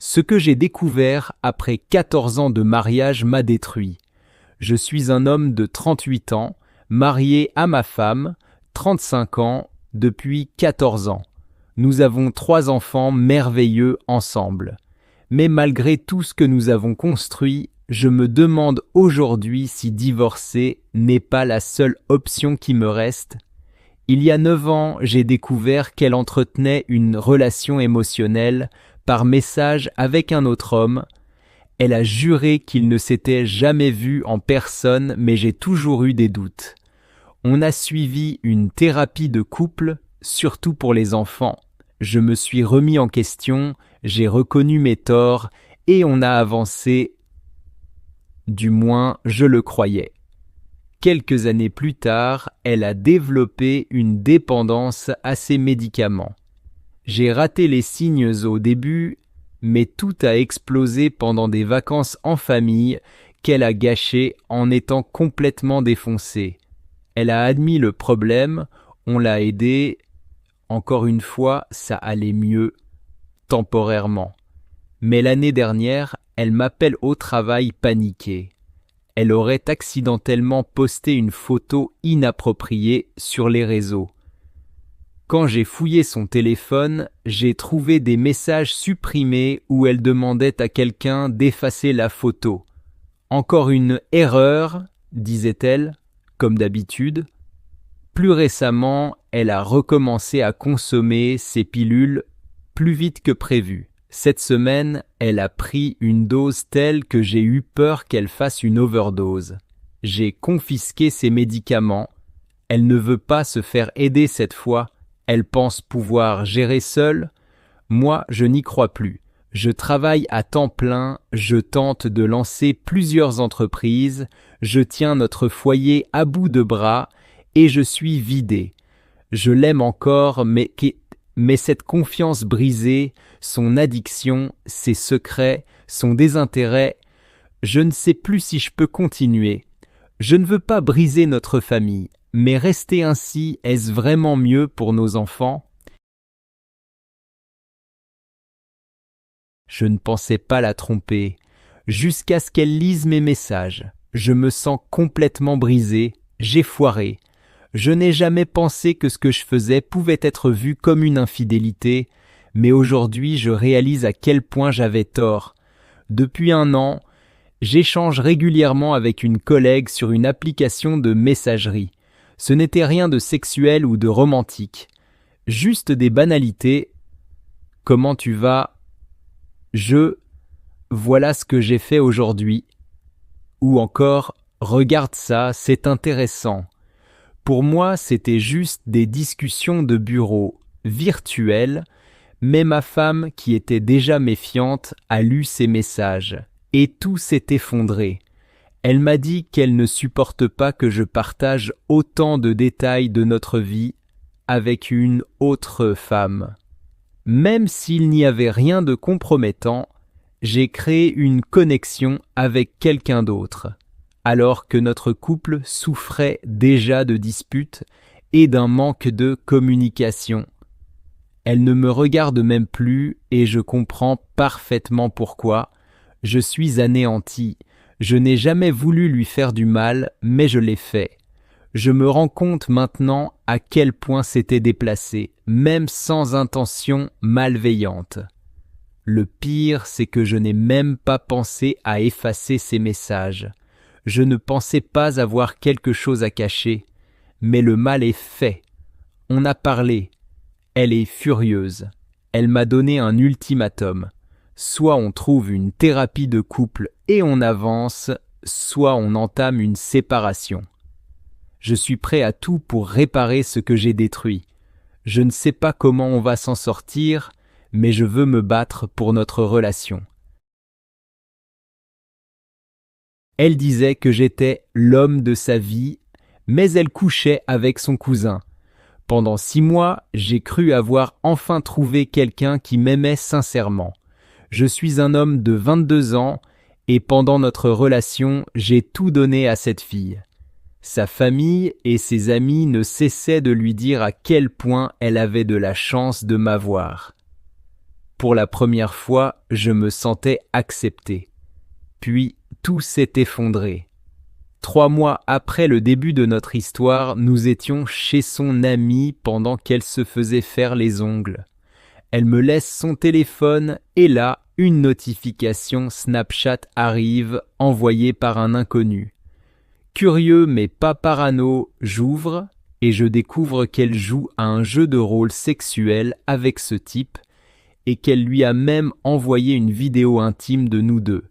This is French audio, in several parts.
Ce que j'ai découvert après 14 ans de mariage m'a détruit. Je suis un homme de 38 ans, marié à ma femme, 35 ans, depuis 14 ans. Nous avons 3 enfants merveilleux ensemble. Mais malgré tout ce que nous avons construit, je me demande aujourd'hui si divorcer n'est pas la seule option qui me reste. Il y a 9 ans, j'ai découvert qu'elle entretenait une relation émotionnelle par message avec un autre homme. Elle a juré qu'il ne s'était jamais vu en personne, mais j'ai toujours eu des doutes. On a suivi une thérapie de couple, surtout pour les enfants. Je me suis remis en question, j'ai reconnu mes torts et on a avancé. Du moins, je le croyais. Quelques années plus tard, elle a développé une dépendance à ses médicaments. J'ai raté les signes au début, mais tout a explosé pendant des vacances en famille qu'elle a gâchées en étant complètement défoncée. Elle a admis le problème, on l'a aidée. Encore une fois, ça allait mieux, temporairement. Mais l'année dernière, elle m'appelle au travail paniquée. Elle aurait accidentellement posté une photo inappropriée sur les réseaux. Quand j'ai fouillé son téléphone, j'ai trouvé des messages supprimés où elle demandait à quelqu'un d'effacer la photo. Encore une erreur, disait-elle, comme d'habitude. Plus récemment, elle a recommencé à consommer ses pilules plus vite que prévu. Cette semaine, elle a pris une dose telle que j'ai eu peur qu'elle fasse une overdose. J'ai confisqué ses médicaments. Elle ne veut pas se faire aider cette fois. Elle pense pouvoir gérer seule. Moi, je n'y crois plus. Je travaille à temps plein, je tente de lancer plusieurs entreprises, je tiens notre foyer à bout de bras et je suis vidé. Je l'aime encore, mais cette confiance brisée, son addiction, ses secrets, son désintérêt, je ne sais plus si je peux continuer. Je ne veux pas briser notre famille, mais rester ainsi, est-ce vraiment mieux pour nos enfants ? Je ne pensais pas la tromper, jusqu'à ce qu'elle lise mes messages. Je me sens complètement brisé, j'ai foiré. Je n'ai jamais pensé que ce que je faisais pouvait être vu comme une infidélité, mais aujourd'hui je réalise à quel point j'avais tort. Depuis 1 an, j'échange régulièrement avec une collègue sur une application de messagerie. Ce n'était rien de sexuel ou de romantique, juste des banalités. Comment tu vas ? Voilà ce que j'ai fait aujourd'hui. Ou encore, regarde ça, c'est intéressant. Pour moi, c'était juste des discussions de bureau, virtuelles, mais ma femme, qui était déjà méfiante, a lu ces messages, et tout s'est effondré. Elle m'a dit qu'elle ne supporte pas que je partage autant de détails de notre vie avec une autre femme. Même s'il n'y avait rien de compromettant, j'ai créé une connexion avec quelqu'un d'autre, alors que notre couple souffrait déjà de disputes et d'un manque de communication. Elle ne me regarde même plus et je comprends parfaitement pourquoi. Je suis anéanti. Je n'ai jamais voulu lui faire du mal, mais je l'ai fait. Je me rends compte maintenant à quel point c'était déplacé, même sans intention malveillante. Le pire, c'est que je n'ai même pas pensé à effacer ces messages. Je ne pensais pas avoir quelque chose à cacher, mais le mal est fait. On a parlé. Elle est furieuse. Elle m'a donné un ultimatum. Soit on trouve une thérapie de couple et on avance, soit on entame une séparation. Je suis prêt à tout pour réparer ce que j'ai détruit. Je ne sais pas comment on va s'en sortir, mais je veux me battre pour notre relation. Elle disait que j'étais l'homme de sa vie, mais elle couchait avec son cousin. Pendant 6 mois, j'ai cru avoir enfin trouvé quelqu'un qui m'aimait sincèrement. Je suis un homme de 22 ans et pendant notre relation, j'ai tout donné à cette fille. Sa famille et ses amis ne cessaient de lui dire à quel point elle avait de la chance de m'avoir. Pour la première fois, je me sentais accepté. Puis, tout s'est effondré. 3 mois après le début de notre histoire, nous étions chez son amie pendant qu'elle se faisait faire les ongles. Elle me laisse son téléphone et là, une notification Snapchat arrive envoyée par un inconnu. Curieux mais pas parano, j'ouvre et je découvre qu'elle joue à un jeu de rôle sexuel avec ce type et qu'elle lui a même envoyé une vidéo intime de nous deux.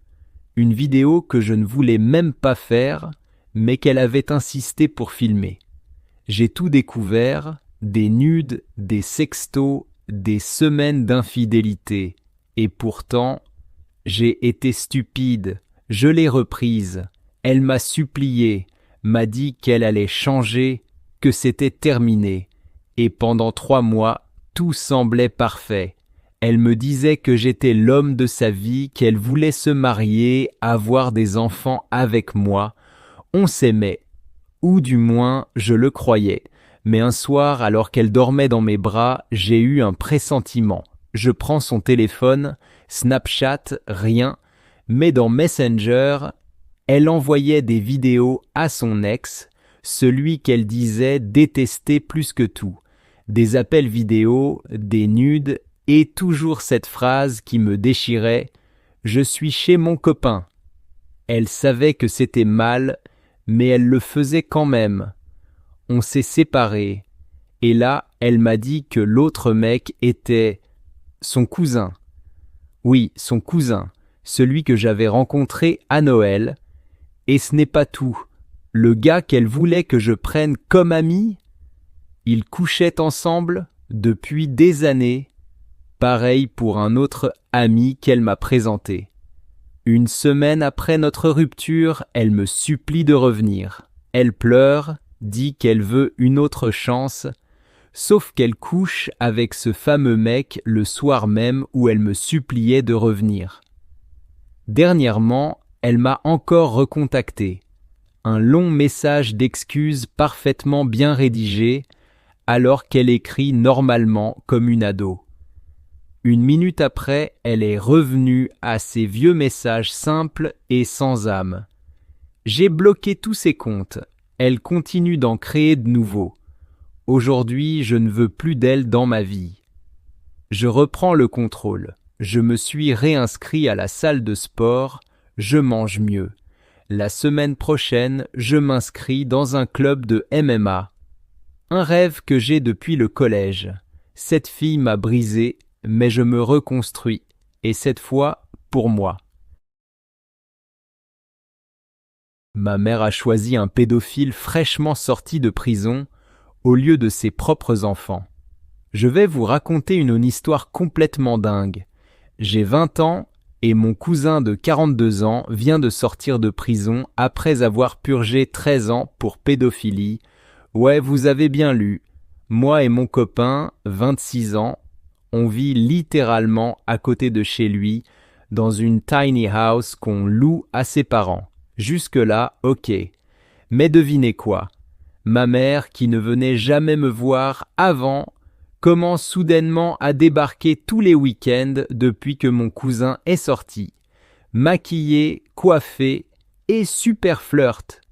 Une vidéo que je ne voulais même pas faire, mais qu'elle avait insisté pour filmer. J'ai tout découvert, des nudes, des sextos, des semaines d'infidélité. Et pourtant, j'ai été stupide, je l'ai reprise. Elle m'a supplié, m'a dit qu'elle allait changer, que c'était terminé. Et pendant 3 mois, tout semblait parfait. Elle me disait que j'étais l'homme de sa vie, qu'elle voulait se marier, avoir des enfants avec moi. On s'aimait, ou du moins je le croyais. Mais un soir, alors qu'elle dormait dans mes bras, j'ai eu un pressentiment. Je prends son téléphone, Snapchat, rien, mais dans Messenger, elle envoyait des vidéos à son ex, celui qu'elle disait détester plus que tout. Des appels vidéo, des nudes, et toujours cette phrase qui me déchirait « Je suis chez mon copain ». Elle savait que c'était mal, mais elle le faisait quand même. On s'est séparés, et là, elle m'a dit que l'autre mec était son cousin. Oui, son cousin, celui que j'avais rencontré à Noël. Et ce n'est pas tout. Le gars qu'elle voulait que je prenne comme ami, ils couchaient ensemble depuis des années. Pareil pour un autre ami qu'elle m'a présenté. 1 semaine après notre rupture, elle me supplie de revenir. Elle pleure, dit qu'elle veut une autre chance, sauf qu'elle couche avec ce fameux mec le soir même où elle me suppliait de revenir. Dernièrement, elle m'a encore recontacté. Un long message d'excuses parfaitement bien rédigé, alors qu'elle écrit normalement comme une ado. 1 minute après, elle est revenue à ses vieux messages simples et sans âme. J'ai bloqué tous ses comptes. Elle continue d'en créer de nouveaux. Aujourd'hui, je ne veux plus d'elle dans ma vie. Je reprends le contrôle. Je me suis réinscrit à la salle de sport. Je mange mieux. La semaine prochaine, je m'inscris dans un club de MMA. Un rêve que j'ai depuis le collège. Cette fille m'a brisé, mais je me reconstruis, et cette fois, pour moi. Ma mère a choisi un pédophile fraîchement sorti de prison au lieu de ses propres enfants. Je vais vous raconter une histoire complètement dingue. J'ai 20 ans et mon cousin de 42 ans vient de sortir de prison après avoir purgé 13 ans pour pédophilie. Ouais, vous avez bien lu. Moi et mon copain, 26 ans, on vit littéralement à côté de chez lui, dans une tiny house qu'on loue à ses parents. Jusque-là, ok. Mais devinez quoi? Ma mère, qui ne venait jamais me voir avant, commence soudainement à débarquer tous les week-ends depuis que mon cousin est sorti. Maquillée, coiffée et super flirt.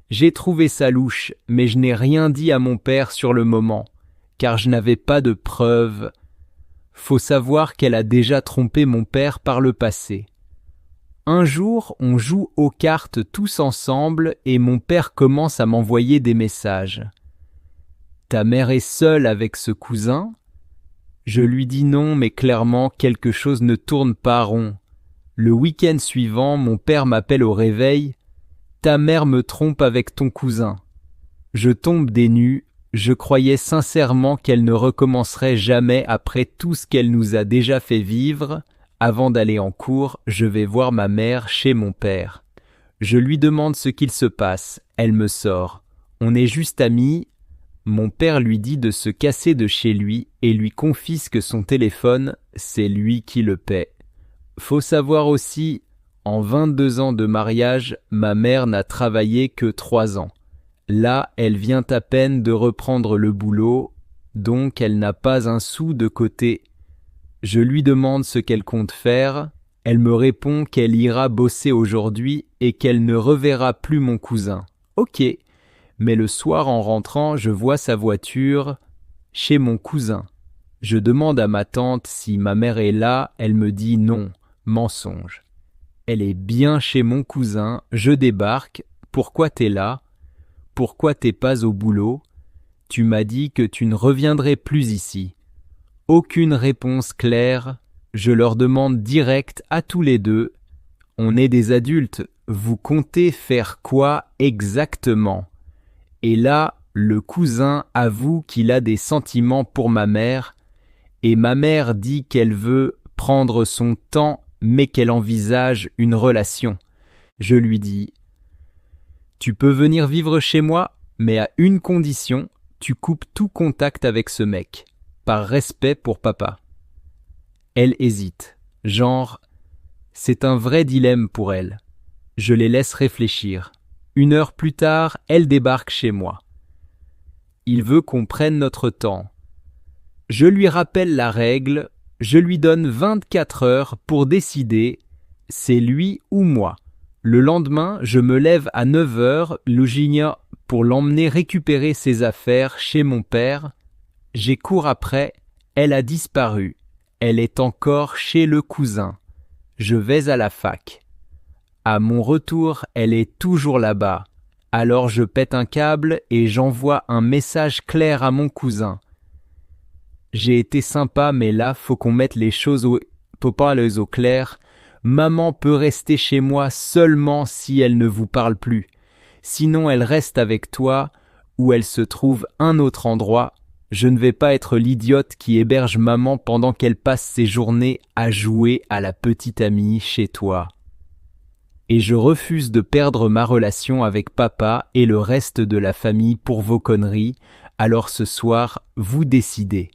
J'ai trouvé ça louche, mais je n'ai rien dit à mon père sur le moment, car je n'avais pas de preuves. Faut savoir qu'elle a déjà trompé mon père par le passé. Un jour, on joue aux cartes tous ensemble et mon père commence à m'envoyer des messages. « Ta mère est seule avec ce cousin ?» Je lui dis non, mais clairement, quelque chose ne tourne pas rond. Le week-end suivant, mon père m'appelle au réveil. « Ta mère me trompe avec ton cousin. » Je tombe des nues. Je croyais sincèrement qu'elle ne recommencerait jamais après tout ce qu'elle nous a déjà fait vivre. Avant d'aller en cours, je vais voir ma mère chez mon père. Je lui demande ce qu'il se passe. Elle me sort. On est juste amis. Mon père lui dit de se casser de chez lui et lui confisque son téléphone. C'est lui qui le paie. Faut savoir aussi, en 22 ans de mariage, ma mère n'a travaillé que 3 ans. Là, elle vient à peine de reprendre le boulot, donc elle n'a pas un sou de côté. Je lui demande ce qu'elle compte faire. Elle me répond qu'elle ira bosser aujourd'hui et qu'elle ne reverra plus mon cousin. Ok, mais le soir en rentrant, je vois sa voiture chez mon cousin. Je demande à ma tante si ma mère est là, elle me dit non, mensonge. Elle est bien chez mon cousin, je débarque. Pourquoi t'es là? Pourquoi t'es pas au boulot? Tu m'as dit que tu ne reviendrais plus ici. Aucune réponse claire, je leur demande direct à tous les deux. On est des adultes, vous comptez faire quoi exactement? Et là, le cousin avoue qu'il a des sentiments pour ma mère, et ma mère dit qu'elle veut prendre son temps, mais qu'elle envisage une relation. Je lui dis: tu peux venir vivre chez moi, mais à une condition, tu coupes tout contact avec ce mec, par respect pour papa. Elle hésite, genre, c'est un vrai dilemme pour elle. Je les laisse réfléchir. 1 heure plus tard, elle débarque chez moi. Il veut qu'on prenne notre temps. Je lui rappelle la règle, je lui donne 24 heures pour décider, c'est lui ou moi. Le lendemain, je me lève à 9 heures, Luginia, pour l'emmener récupérer ses affaires chez mon père. J'ai cours après, elle a disparu. Elle est encore chez le cousin. Je vais à la fac. À mon retour, elle est toujours là-bas. Alors je pète un câble et j'envoie un message clair à mon cousin. J'ai été sympa, mais là, faut qu'on mette les choses au clair. Maman peut rester chez moi seulement si elle ne vous parle plus. Sinon, elle reste avec toi ou elle se trouve un autre endroit. Je ne vais pas être l'idiote qui héberge maman pendant qu'elle passe ses journées à jouer à la petite amie chez toi. Et je refuse de perdre ma relation avec papa et le reste de la famille pour vos conneries. Alors ce soir, vous décidez.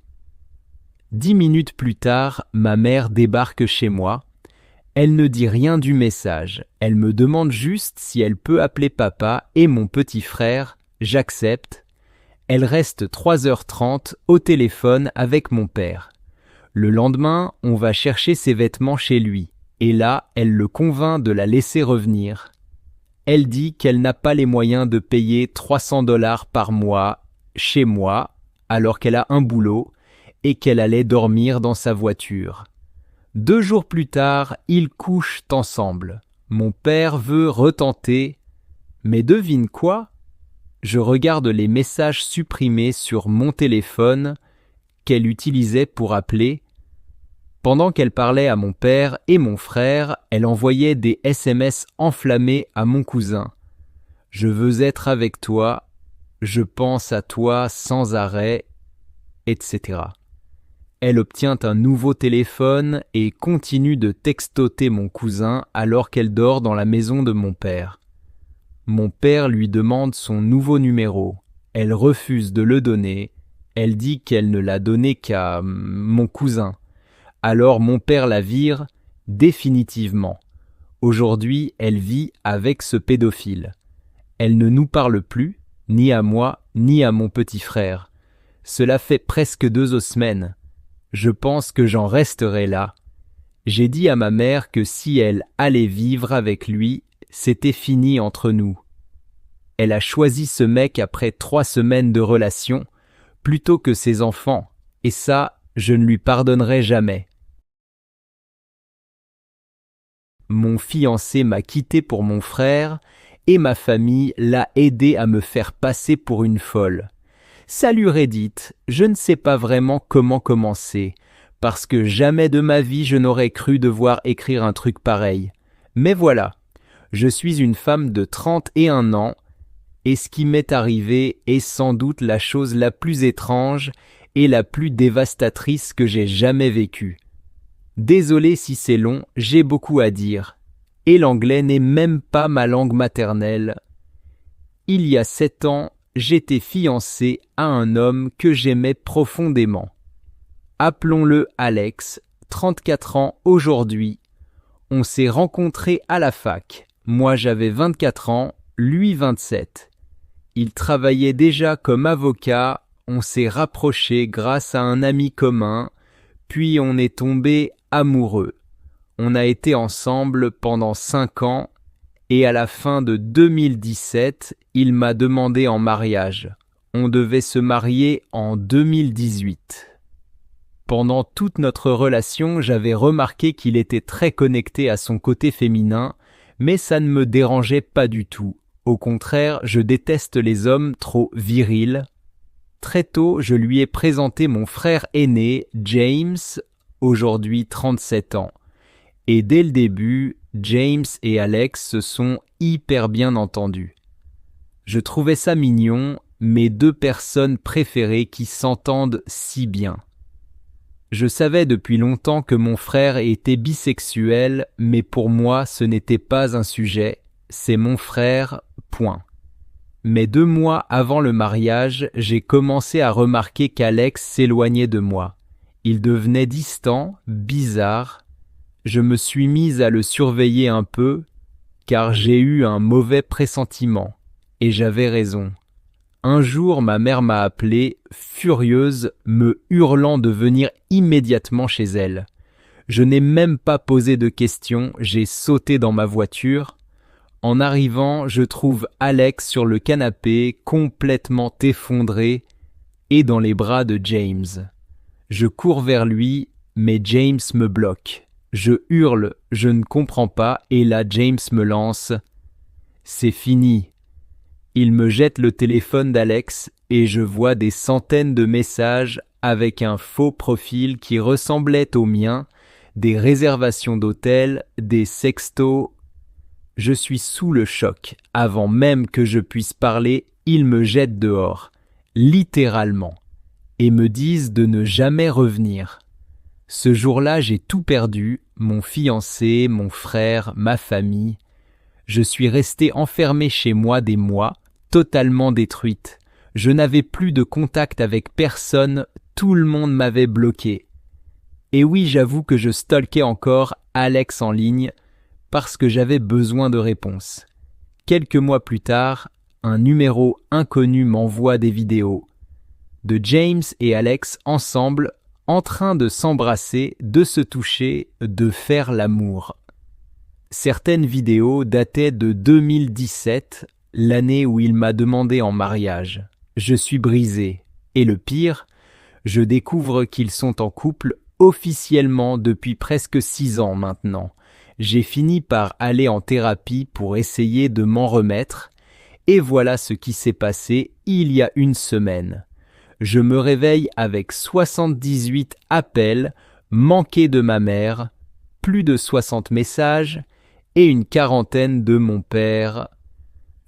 10 minutes plus tard, ma mère débarque chez moi. Elle ne dit rien du message. Elle me demande juste si elle peut appeler papa et mon petit frère. J'accepte. Elle reste 3h30 au téléphone avec mon père. Le lendemain, on va chercher ses vêtements chez lui. Et là, elle le convainc de la laisser revenir. Elle dit qu'elle n'a pas les moyens de payer $300 par mois chez moi, alors qu'elle a un boulot, et qu'elle allait dormir dans sa voiture. 2 jours plus tard, ils couchent ensemble. Mon père veut retenter, mais devine quoi? Je regarde les messages supprimés sur mon téléphone qu'elle utilisait pour appeler. Pendant qu'elle parlait à mon père et mon frère, elle envoyait des SMS enflammés à mon cousin. Je veux être avec toi, je pense à toi sans arrêt, etc. Elle obtient un nouveau téléphone et continue de textoter mon cousin alors qu'elle dort dans la maison de mon père. Mon père lui demande son nouveau numéro. Elle refuse de le donner. Elle dit qu'elle ne l'a donné qu'à mon cousin. Alors mon père la vire définitivement. Aujourd'hui, elle vit avec ce pédophile. Elle ne nous parle plus, ni à moi, ni à mon petit frère. Cela fait presque 2 semaines. Je pense que j'en resterai là. J'ai dit à ma mère que si elle allait vivre avec lui, c'était fini entre nous. Elle a choisi ce mec après 3 semaines de relation, plutôt que ses enfants, et ça, je ne lui pardonnerai jamais. Mon fiancé m'a quitté pour mon frère, et ma famille l'a aidé à me faire passer pour une folle. Salut Reddit, je ne sais pas vraiment comment commencer, parce que jamais de ma vie je n'aurais cru devoir écrire un truc pareil. Mais voilà, je suis une femme de 31 ans, et ce qui m'est arrivé est sans doute la chose la plus étrange et la plus dévastatrice que j'ai jamais vécue. Désolé si c'est long, j'ai beaucoup à dire, et l'anglais n'est même pas ma langue maternelle. Il y a 7 ans, j'étais fiancé à un homme que j'aimais profondément. Appelons-le Alex, 34 ans aujourd'hui. On s'est rencontrés à la fac. Moi j'avais 24 ans, lui 27. Il travaillait déjà comme avocat, on s'est rapprochés grâce à un ami commun, Puis on est tombé amoureux. On a été ensemble pendant 5 ans et à la fin de 2017, il m'a demandé en mariage. On devait se marier en 2018. Pendant toute notre relation, j'avais remarqué qu'il était très connecté à son côté féminin, mais ça ne me dérangeait pas du tout. Au contraire, je déteste les hommes trop virils. Très tôt, je lui ai présenté mon frère aîné, James, aujourd'hui 37 ans. Et dès le début, James et Alex se sont hyper bien entendus. Je trouvais ça mignon, mes 2 personnes préférées qui s'entendent si bien. Je savais depuis longtemps que mon frère était bisexuel, mais pour moi ce n'était pas un sujet, c'est mon frère, point. Mais 2 mois avant le mariage, j'ai commencé à remarquer qu'Alex s'éloignait de moi. Il devenait distant, bizarre. Je me suis mise à le surveiller un peu, car j'ai eu un mauvais pressentiment, et j'avais raison. Un jour, ma mère m'a appelé, furieuse, me hurlant de venir immédiatement chez elle. Je n'ai même pas posé de questions, j'ai sauté dans ma voiture. En arrivant, je trouve Alex sur le canapé, complètement effondré, et dans les bras de James. Je cours vers lui, mais James me bloque. Je hurle, je ne comprends pas, et là James me lance « C'est fini ». Il me jette le téléphone d'Alex et je vois des centaines de messages avec un faux profil qui ressemblait au mien, des réservations d'hôtels, des sextos. Je suis sous le choc. Avant même que je puisse parler, ils me jettent dehors, littéralement, et me disent de ne jamais revenir. Ce jour-là, j'ai tout perdu, mon fiancé, mon frère, ma famille. Je suis restée enfermée chez moi des mois, totalement détruite. Je n'avais plus de contact avec personne, tout le monde m'avait bloqué. Et oui, j'avoue que je stalkais encore Alex en ligne parce que j'avais besoin de réponses. Quelques mois plus tard, un numéro inconnu m'envoie des vidéos de James et Alex ensemble, en train de s'embrasser, de se toucher, de faire l'amour. Certaines vidéos dataient de 2017, l'année où il m'a demandé en mariage. Je suis brisé. Et le pire, je découvre qu'ils sont en couple officiellement depuis presque 6 ans maintenant. J'ai fini par aller en thérapie pour essayer de m'en remettre. Et voilà ce qui s'est passé il y a 1 semaine. Je me réveille avec 78 appels manqués de ma mère, plus de 60 messages et une quarantaine de mon père.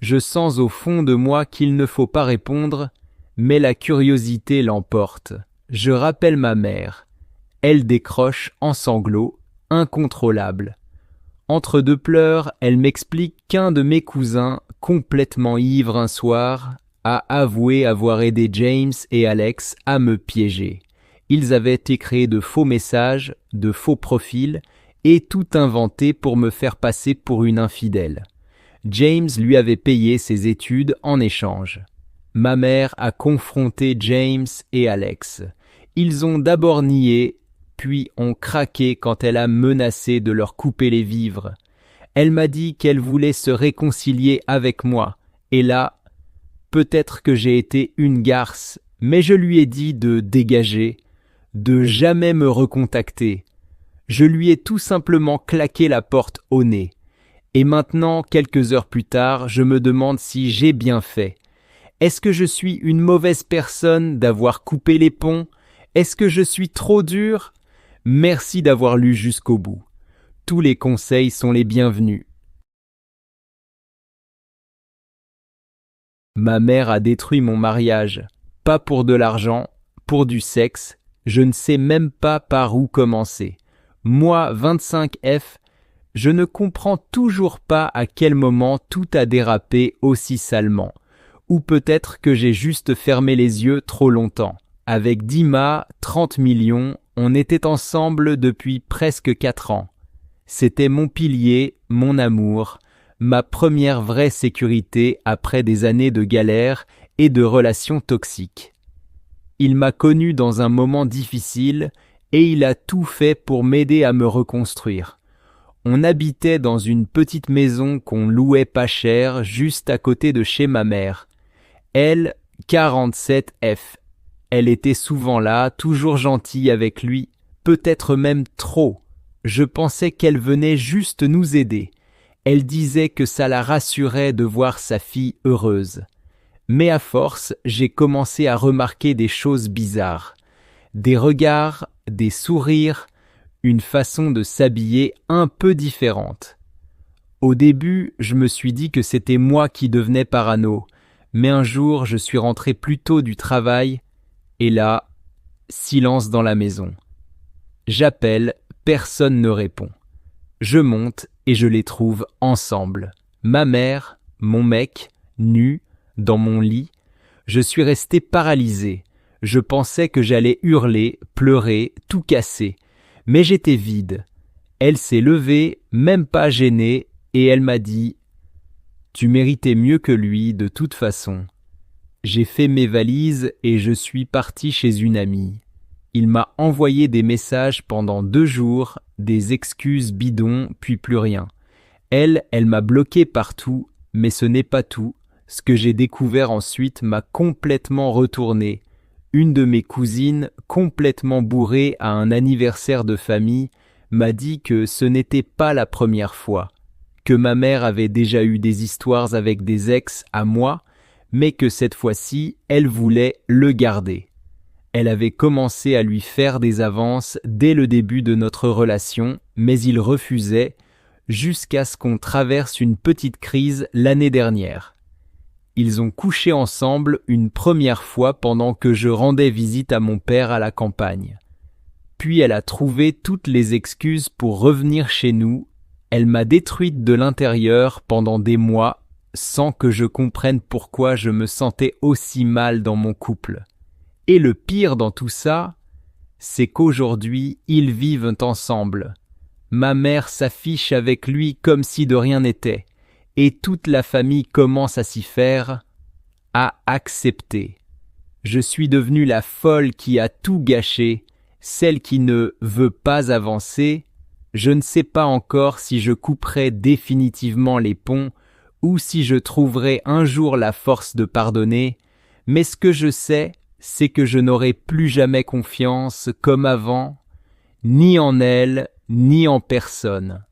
Je sens au fond de moi qu'il ne faut pas répondre, mais la curiosité l'emporte. Je rappelle ma mère. Elle décroche en sanglots, incontrôlable. Entre 2 pleurs, elle m'explique qu'un de mes cousins, complètement ivre un soir, a avoué avoir aidé James et Alex à me piéger. Ils avaient écrit de faux messages, de faux profils, et tout inventé pour me faire passer pour une infidèle. James lui avait payé ses études en échange. Ma mère a confronté James et Alex. Ils ont d'abord nié, puis ont craqué quand elle a menacé de leur couper les vivres. Elle m'a dit qu'elle voulait se réconcilier avec moi, et là, peut-être que j'ai été une garce, mais je lui ai dit de dégager, de jamais me recontacter. Je lui ai tout simplement claqué la porte au nez. Et maintenant, quelques heures plus tard, je me demande si j'ai bien fait. Est-ce que je suis une mauvaise personne d'avoir coupé les ponts? Est-ce que je suis trop dur? Merci d'avoir lu jusqu'au bout. Tous les conseils sont les bienvenus. Ma mère a détruit mon mariage. Pas pour de l'argent, pour du sexe. Je ne sais même pas par où commencer. Moi, 25F, je ne comprends toujours pas à quel moment tout a dérapé aussi salement. Ou peut-être que j'ai juste fermé les yeux trop longtemps. Avec Dima, 30 millions, on était ensemble depuis presque 4 ans. C'était mon pilier, mon amour, ma première vraie sécurité après des années de galère et de relations toxiques. Il m'a connu dans un moment difficile et il a tout fait pour m'aider à me reconstruire. On habitait dans une petite maison qu'on louait pas cher, juste à côté de chez ma mère. Elle, 47F. Elle était souvent là, toujours gentille avec lui, peut-être même trop. Je pensais qu'elle venait juste nous aider. Elle disait que ça la rassurait de voir sa fille heureuse. Mais à force, j'ai commencé à remarquer des choses bizarres. Des regards, des sourires, une façon de s'habiller un peu différente. Au début, je me suis dit que c'était moi qui devenais parano, mais un jour, je suis rentré plus tôt du travail, et là, silence dans la maison. J'appelle, personne ne répond. Je monte et je les trouve ensemble. Ma mère, mon mec, nus, dans mon lit. Je suis resté paralysé. Je pensais que j'allais hurler, pleurer, tout casser. Mais j'étais vide. Elle s'est levée, même pas gênée, et elle m'a dit « Tu méritais mieux que lui, de toute façon. » J'ai fait mes valises et je suis parti chez une amie. Il m'a envoyé des messages pendant 2 jours, des excuses bidons, puis plus rien. Elle m'a bloqué partout, mais ce n'est pas tout. Ce que j'ai découvert ensuite m'a complètement retourné. Une de mes cousines, complètement bourrée à un anniversaire de famille, m'a dit que ce n'était pas la première fois, que ma mère avait déjà eu des histoires avec des ex à moi, mais que cette fois-ci, elle voulait le garder. Elle avait commencé à lui faire des avances dès le début de notre relation, mais il refusait, jusqu'à ce qu'on traverse une petite crise l'année dernière. Ils ont couché ensemble une première fois pendant que je rendais visite à mon père à la campagne. Puis elle a trouvé toutes les excuses pour revenir chez nous. Elle m'a détruite de l'intérieur pendant des mois, sans que je comprenne pourquoi je me sentais aussi mal dans mon couple. Et le pire dans tout ça, c'est qu'aujourd'hui, ils vivent ensemble. Ma mère s'affiche avec lui comme si de rien n'était, et toute la famille commence à s'y faire, à accepter. Je suis devenue la folle qui a tout gâché, celle qui ne veut pas avancer. Je ne sais pas encore si je couperai définitivement les ponts ou si je trouverai un jour la force de pardonner, mais ce que je sais, c'est que je n'aurai plus jamais confiance comme avant, ni en elle, ni en personne.